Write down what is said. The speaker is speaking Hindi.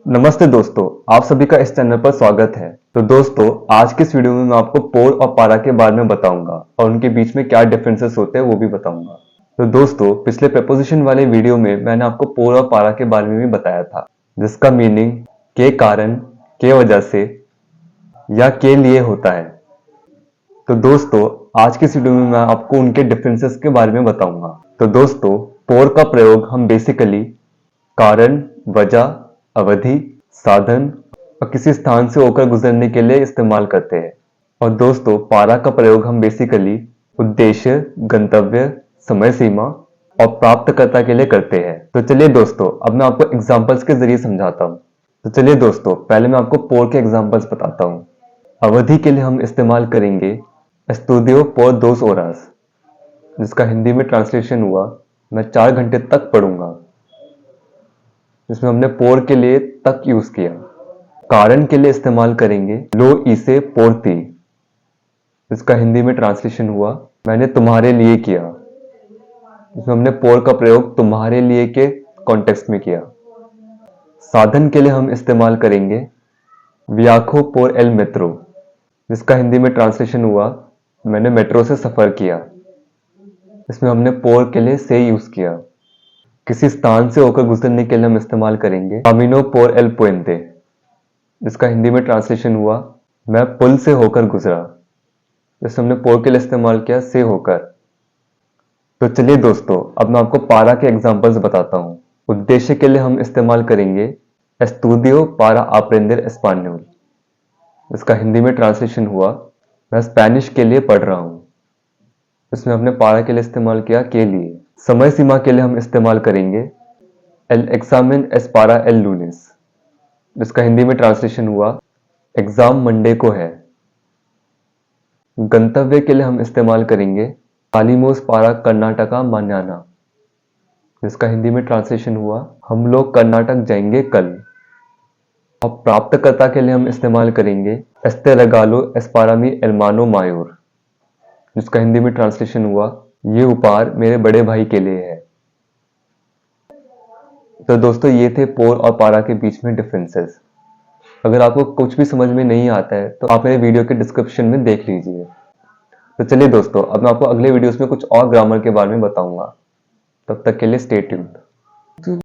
नमस्ते दोस्तों, आप सभी का इस चैनल पर स्वागत है। तो दोस्तों, आज की इस वीडियो में मैं आपको पोर और पारा के बारे में बताऊंगा और उनके बीच में क्या डिफरेंसेस होते हैं वो भी बताऊंगा। तो दोस्तों, पिछले प्रपोजिशन वाले वीडियो में मैंने आपको पोर और पारा के बारे में भी बताया था, जिसका मीनिंग के कारण, के वजह से या के लिए होता है। तो दोस्तों, आज की इस वीडियो में मैं आपको उनके डिफरेंसेस के बारे में बताऊंगा। तो दोस्तों, पोर का प्रयोग हम बेसिकली कारण, वजह, अवधि, साधन और किसी स्थान से होकर गुजरने के लिए इस्तेमाल करते हैं। और दोस्तों, पारा का प्रयोग हम बेसिकली उद्देश्य, गंतव्य, समय सीमा और प्राप्तकर्ता के लिए करते हैं। तो चलिए दोस्तों, अब मैं आपको एग्जांपल्स के जरिए समझाता हूँ। तो चलिए दोस्तों, पहले मैं आपको पोर के एग्जांपल्स बताता हूँ। अवधि के लिए हम इस्तेमाल करेंगे एस्तूदियो por 2 horas, जिसका हिंदी में ट्रांसलेशन हुआ मैं 4 घंटे तक पढ़ूंगा, जिसमें हमने पोर के लिए तक यूज किया। कारण के लिए इस्तेमाल करेंगे लो इसे पोरती, जिसका हिंदी में ट्रांसलेशन हुआ मैंने तुम्हारे लिए किया, जिसमें हमने पोर का प्रयोग तुम्हारे लिए के कॉन्टेक्स्ट में किया। साधन के लिए हम इस्तेमाल करेंगे वियाखो पोर एल मेट्रो, जिसका हिंदी में ट्रांसलेशन हुआ मैंने मेट्रो से सफर किया, इसमें हमने पोर के लिए से यूज किया। किसी स्थान से होकर गुजरने के लिए हम इस्तेमाल करेंगे कामिनो पोर एल पुएंते, जिसका हिंदी में ट्रांसलेशन हुआ मैं पुल से होकर गुजरा, जिसमें हमने पोर के लिए इस्तेमाल किया से होकर। तो चलिए दोस्तों, अब मैं आपको पारा के एग्जांपल्स बताता हूँ। उद्देश्य के लिए हम इस्तेमाल करेंगे एस्तूदियो पारा aprender español, जिसका हिंदी में ट्रांसलेशन हुआ मैं स्पेनिश के लिए पढ़ रहा हूँ, इसमें हमने पारा के लिए इस्तेमाल किया के लिए। समय सीमा के लिए हम इस्तेमाल करेंगे एल एक्सामिन एस पारा एल लूनिस, जिसका हिंदी में ट्रांसलेशन हुआ एग्जाम मंडे को है। गंतव्य के लिए हम इस्तेमाल करेंगे कालीमोस पारा कर्नाटका मान्याना, जिसका हिंदी में ट्रांसलेशन हुआ हम लोग कर्नाटक जाएंगे कल। और प्राप्तकर्ता के लिए हम इस्तेमाल करेंगे एस्ते रेगालो एस्पारामी एल्मानो मायोर, जिसका हिंदी में ट्रांसलेशन हुआ ये उपहार मेरे बड़े भाई के लिए है। तो दोस्तों, ये थे पोर और पारा के बीच में डिफरेंसेस। अगर आपको कुछ भी समझ में नहीं आता है तो आप मेरे वीडियो के डिस्क्रिप्शन में देख लीजिए। तो चलिए दोस्तों, अब मैं आपको अगले वीडियोस में कुछ और ग्रामर के बारे में बताऊंगा। तब तक के लिए स्टे ट्यून्ड।